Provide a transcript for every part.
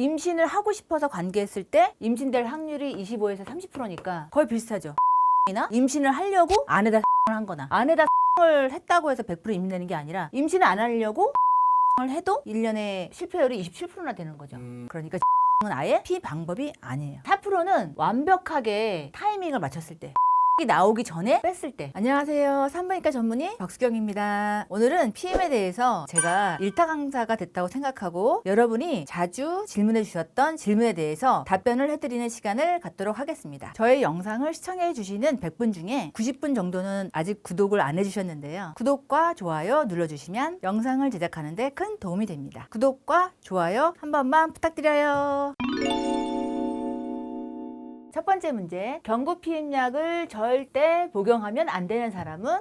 임신을 하고 싶어서 관계했을 때 임신될 확률이 25에서 30%니까 거의 비슷하죠. 이나 임신을 하려고 안에다 을 한 거나 안에다 을 했다고 해서 100% 임신되는 게 아니라 임신을 안 하려고 을 해도 1년에 실패율이 27%나 되는 거죠. 그러니까 은 아예 피방법이 아니에요. 4%는 완벽하게 타이밍을 맞췄을 때 나오기 전에 뺐을 때. 안녕하세요, 산부인과 전문의 박수경입니다. 오늘은 PM에 대해서 제가 일타 강사가 됐다고 생각하고 여러분이 자주 질문해 주셨던 질문에 대해서 답변을 해드리는 시간을 갖도록 하겠습니다. 저의 영상을 시청해 주시는 100분 중에 90분 정도는 아직 구독을 안 해주셨는데요. 구독과 좋아요 눌러주시면 영상을 제작하는 데 큰 도움이 됩니다. 구독과 좋아요 한 번만 부탁드려요. 첫 번째 문제, 경구 피임약을 절대 복용하면 안 되는 사람은?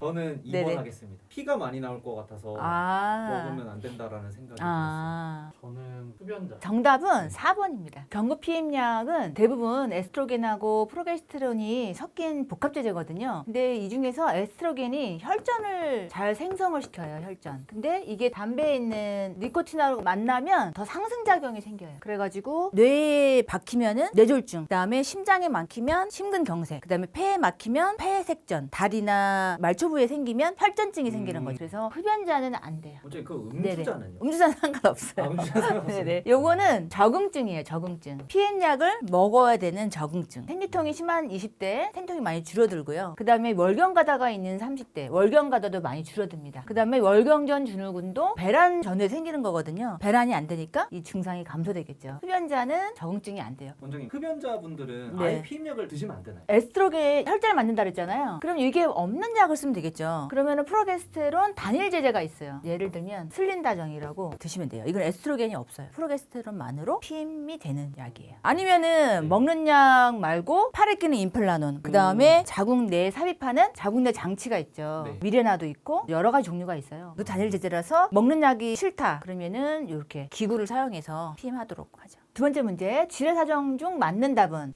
저는 2번 네네. 하겠습니다. 피가 많이 나올 것 같아서 먹으면 안 된다라는 생각이 들었어요. 저는 흡연자. 정답은 4번입니다. 경구 피임약은 대부분 에스트로겐하고 프로게스테론이 섞인 복합제제거든요. 근데 이 중에서 에스트로겐이 혈전을 잘 생성을 시켜요, 혈전. 근데 이게 담배에 있는 니코틴하고 만나면 더 상승작용이 생겨요. 그래가지고 뇌에 박히면은 뇌졸중, 그다음에 심장에 막히면 심근경색, 그다음에 폐에 막히면 폐색전, 다리나 말초부에 생기면 혈전증이 생기는 거죠. 그래서 흡연자는 안 돼요. 어차피 그 음주자는요? 음주자는 상관없어요. 음주자 상관없어요. 네네. 요거는 적응증이에요, 적응증. 피임약을 먹어야 되는 적응증. 생리통이 심한 20대 생통이 많이 줄어들고요. 그 다음에 월경 가다가 있는 30대 월경 가다도 많이 줄어듭니다. 그 다음에 월경전 증후군도 배란 전후에 생기는 거거든요. 배란이 안 되니까 이 증상이 감소되겠죠. 흡연자는 적응증이 안 돼요. 원장님, 흡연자분들은 네. 아예 피임약을 드시면 안 되나요? 에스트로겐 혈전을 만든다 그랬잖아요. 그럼 이게 없는 약을 쓰면 되겠죠. 그러면은 프로게스테론 단일 제제가 있어요. 예를 들면 슬린다정이라고 드시면 돼요. 이건 에스트로겐이 없어요. 프로게스테론만으로 피임이 되는 약이에요. 아니면은 먹는 약 말고 팔에 끼는 임플라논, 그 다음에 자궁 내에 삽입하는 자궁 내 장치가 있죠. 네. 미레나도 있고 여러 가지 종류가 있어요. 그 단일 제제라서 먹는 약이 싫다 그러면은 이렇게 기구를 사용해서 피임하도록 하죠. 두 번째 문제, 지뢰사정 중 맞는 답은?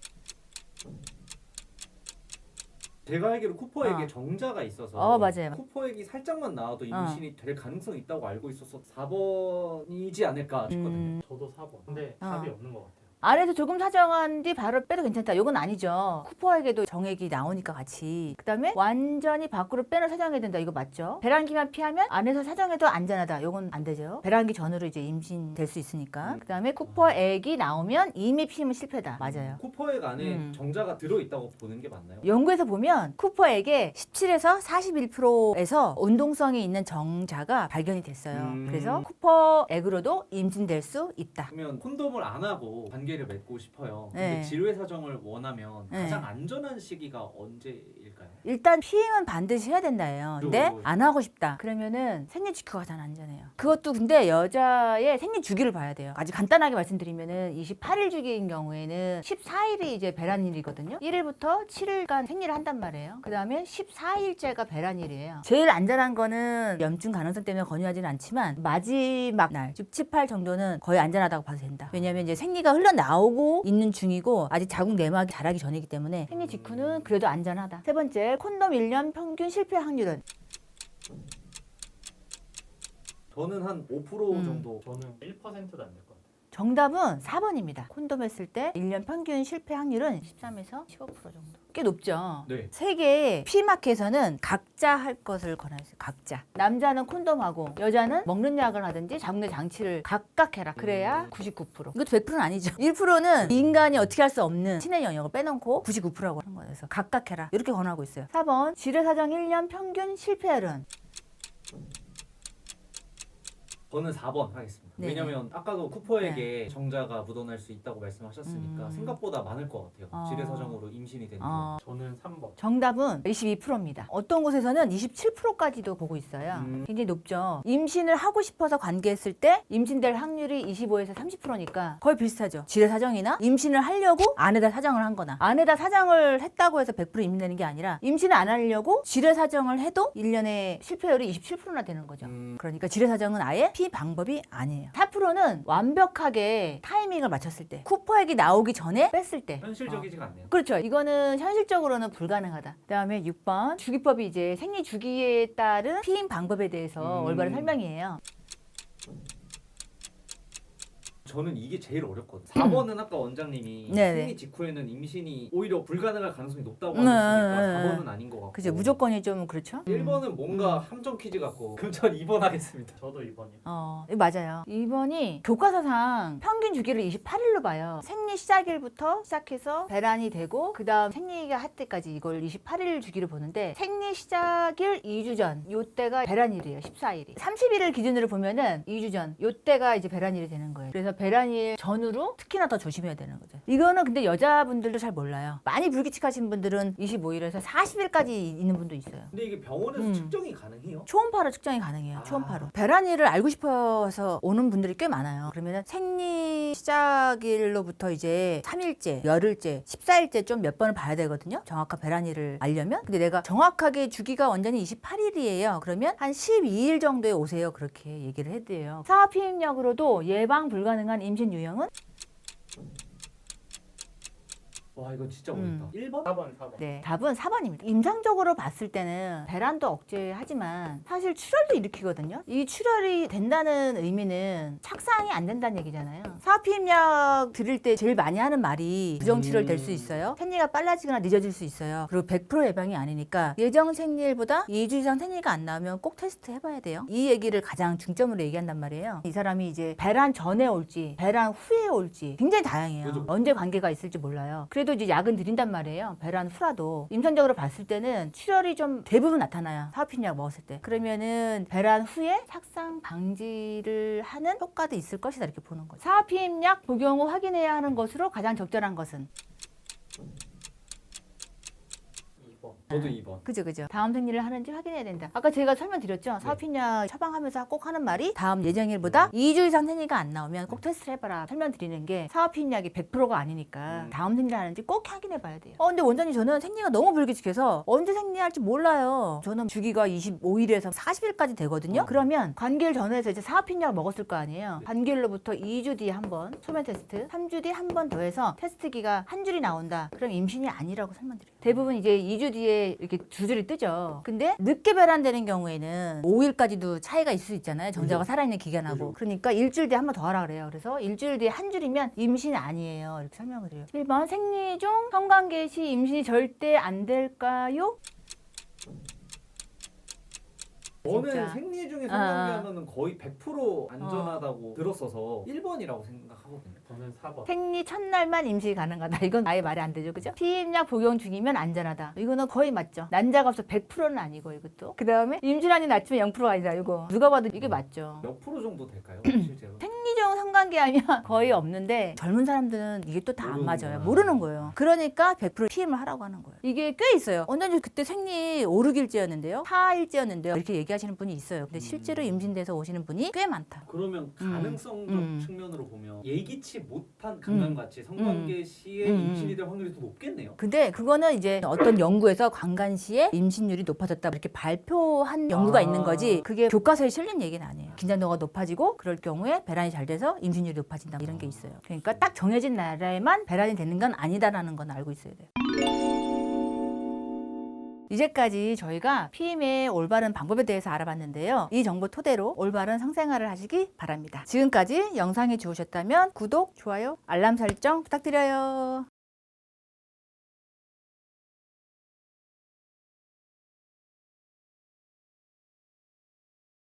제가 알기로 쿠퍼액에 정자가 있어서 맞아요. 쿠퍼액이 살짝만 나와도 임신이 될 가능성이 있다고 알고 있어서 4번이지 않을까 싶거든요. 저도 4번. 근데 답이 없는 것 같아요. 안에서 조금 사정한 뒤 바로 빼도 괜찮다. 이건 아니죠. 쿠퍼에게도 정액이 나오니까 같이. 그 다음에 완전히 밖으로 빼는 사정해야 된다. 이거 맞죠? 배란기만 피하면 안에서 사정해도 안전하다. 이건 안 되죠. 배란기 전후로 이제 임신될 수 있으니까. 그 다음에 쿠퍼액이 나오면 이미 피임은 실패다. 맞아요. 쿠퍼액 안에 정자가 들어있다고 보는 게 맞나요? 연구에서 보면 쿠퍼액의 17에서 41%에서 운동성이 있는 정자가 발견이 됐어요. 그래서 쿠퍼액으로도 임신될 수 있다. 그러면 콘돔을 안 하고 관계를 맺고 싶어요. 근데 네. 지뢰 사정을 원하면 네. 가장 안전한 시기가 언제일까요? 일단 피임은 반드시 해야 된다예요. 근데 그죠. 안 하고 싶다. 그러면은 생리지큐가 가장 안전해요. 그것도 근데 여자의 생리 주기를 봐야 돼요. 아주 간단하게 말씀드리면은 28일 주기인 경우에는 14일이 이제 배란일이거든요. 1일부터 7일간 생리를 한단 말이에요. 그 다음에 14일째가 배란일이에요. 제일 안전한 거는 염증 가능성 때문에 권유하지는 않지만 마지막 날 6, 7, 8 정도는 거의 안전하다고 봐도 된다. 왜냐면 이제 생리가 흘러나오고 있는 중이고 아직 자궁 내막이 자라기 전이기 때문에 생리 직후는 그래도 안전하다. 세 번째, 콘돔 1년 평균 실패 확률은? 저는 한 5% 정도. 저는 1%도 안 될 것 같아요. 정답은 4번입니다. 콘돔 했을 때 1년 평균 실패 확률은 13에서 15% 정도. 꽤 높죠? 네. 세계 피마켓에서는 각자 할 것을 권하였어요. 각자. 남자는 콘돔하고 여자는 먹는 약을 하든지 자궁 내 장치를 각각 해라. 그래야 99%. 이것도 100%는 아니죠. 1%는 인간이 어떻게 할 수 없는 신의 영역을 빼놓고 99%라고 하는 거예요. 그래서 각각 해라. 이렇게 권하고 있어요. 4번, 지뢰사정 1년 평균 실패율은? 저는 4번 하겠습니다. 네네. 왜냐면 아까도 쿠퍼액에 정자가 묻어날 수 있다고 말씀하셨으니까 생각보다 많을 것 같아요. 지뢰 사정으로 임신이 되는 거. 저는 3번. 정답은 22%입니다. 어떤 곳에서는 27%까지도 보고 있어요. 굉장히 높죠. 임신을 하고 싶어서 관계했을 때 임신될 확률이 25에서 30%니까 거의 비슷하죠. 지뢰 사정이나 임신을 하려고 안에다 사정을 한 거나 안에다 사정을 했다고 해서 100% 임신되는 게 아니라 임신을 안 하려고 지뢰 사정을 해도 1년에 실패율이 27%나 되는 거죠. 그러니까 지뢰 사정은 아예 피방법이 아니에요. 4%는 완벽하게 타이밍을 맞췄을 때, 쿠퍼액이 나오기 전에 뺐을 때. 현실적이지가 않네요. 그렇죠. 이거는 현실적으로는 불가능하다. 그다음에 6번, 주기법이 이제 생리 주기에 따른 피임 방법에 대해서 올바른 설명이에요. 저는 이게 제일 어렵거든요. 4번은 아까 원장님이 네네. 생리 직후에는 임신이 오히려 불가능할 가능성이 높다고 네, 하셨으니까 네, 4번은 아닌 것 같고. 그죠. 무조건이 좀 그렇죠. 1번은 뭔가 함정 퀴즈 같고. 그럼 전 2번 하겠습니다. 저도 2번이요. 맞아요. 2번이 교과서상 평균 주기를 28일로 봐요. 생리 시작일부터 시작해서 배란이 되고 그 다음 생리가 할 때까지 이걸 28일 주기를 보는데 생리 시작일 2주 전 요때가 배란일이에요. 14일이. 30일을 기준으로 보면은 2주 전 요때가 이제 배란일이 되는 거예요. 그래서 배란일 전후로 특히나 더 조심해야 되는 거죠. 이거는 근데 여자분들도 잘 몰라요. 많이 불규칙하신 분들은 25일에서 40일까지 있는 분도 있어요. 근데 이게 병원에서 측정이 가능해요? 초음파로 측정이 가능해요. 아. 초음파로. 배란일을 알고 싶어서 오는 분들이 꽤 많아요. 그러면은 생리 시작일로부터 이제 3일째, 열흘째, 14일째 좀 몇 번을 봐야 되거든요. 정확한 배란일을 알려면. 근데 내가 정확하게 주기가 완전히 28일이에요. 그러면 한 12일 정도에 오세요. 그렇게 얘기를 해드려요. 사업피임약으로도 예방 불가능한 임신 유형은 와 이거 진짜 어렵다. 1번? 4번. 네, 답은 4번입니다. 임상적으로 봤을 때는 배란도 억제하지만 사실 출혈도 일으키거든요. 이 출혈이 된다는 의미는 착상이 안 된다는 얘기잖아요. 사업피임약 드릴 때 제일 많이 하는 말이 부정출혈 될 수 있어요. 생리가 빨라지거나 늦어질 수 있어요. 그리고 100% 예방이 아니니까 예정 생리일보다 2주 이상 생리가 안 나오면 꼭 테스트 해봐야 돼요. 이 얘기를 가장 중점으로 얘기한단 말이에요. 이 사람이 이제 배란 전에 올지 배란 후에 올지 굉장히 다양해요. 그죠. 언제 관계가 있을지 몰라요. 그래도 이제 약은 드린단 말이에요. 배란 후라도. 임상적으로 봤을 때는 출혈이 좀 대부분 나타나요. 사업피임약 먹었을 때. 그러면은 배란 후에 착상 방지를 하는 효과도 있을 것이다 이렇게 보는 거죠. 사업피임약 복용 후 확인해야 하는 것으로 가장 적절한 것은 2번. 저도 2번. 그죠. 다음 생리를 하는지 확인해야 된다. 아까 제가 설명드렸죠. 사업피임약 처방하면서 꼭 하는 말이 다음 예정일보다 2주 이상 생리가 안 나오면 꼭 테스트를 해봐라. 설명드리는 게 사업피임약이 100%가 아니니까 다음 생리를 하는지 꼭 확인해봐야 돼요. 근데 원장님 저는 생리가 너무 불규칙해서 언제 생리할지 몰라요. 저는 주기가 25일에서 40일까지 되거든요. 그러면 관계일 전후에서 이제 사업피임약을 먹었을 거 아니에요. 관계일로부터 2주 뒤에 한 번 소면 테스트, 3주 뒤에 한 번 더 해서 테스트기가 한 줄이 나온다. 그럼 임신이 아니라고 설명드려요. 대부분 이제 2주 뒤에 이렇게 두 줄이 뜨죠. 근데 늦게 배란되는 경우에는 5일까지도 차이가 있을 수 있잖아요. 정자가 살아있는 기간하고. 그러니까 일주일 뒤에 한 번 더 하라 그래요. 그래서 일주일 뒤에 한 줄이면 임신이 아니에요. 이렇게 설명을 해요. 1번 생리 중 성관계 시 임신이 절대 안 될까요? 저는 진짜. 생리 중에 성관계하면은 거의 100% 안전하다고 들었어서 1번이라고 생각하거든요. 저는 4번. 생리 첫날만 임신이 가능하다. 이건 아예 말이 안 되죠. 그죠? 피임약 복용 중이면 안전하다. 이거는 거의 맞죠. 난자가 없어 100%는 아니고 이것도. 그 다음에 임신한이 낮추면 0%가 아니다. 이거 누가 봐도 이게 맞죠. 몇 프로 정도 될까요? 실제로? 생리 중 성관계하면 거의 없는데 젊은 사람들은 이게 또 다 안 모르는구나. 맞아요. 모르는 거예요. 그러니까 100% 피임을 하라고 하는 거예요. 이게 꽤 있어요. 원장님 그때 생리 5, 6일째였는데요. 4일째였는데요. 이렇게 얘기하시는 분이 있어요. 근데 실제로 임신돼서 오시는 분이 꽤 많다. 그러면 가능성적 측면으로 보면 예기치 못한 강간같이 음. 성관계 시에 임신이 될 확률이 더 높겠네요. 근데 그거는 이제 어떤 연구에서 관간 시에 임신율이 높아졌다 이렇게 발표한 연구가 있는 거지 그게 교과서에 실린 얘기는 아니에요. 긴장도가 높아지고 그럴 경우에 배란이 잘 돼서 임신율이 높아진다 이런 게 있어요. 그러니까 딱 정해진 나라에만 배란이 되는 건 아니다라는 건 알고 있어야 돼요. 이제까지 저희가 피임의 올바른 방법에 대해서 알아봤는데요. 이 정보 토대로 올바른 성생활을 하시기 바랍니다. 지금까지 영상이 좋으셨다면 구독, 좋아요, 알람 설정 부탁드려요.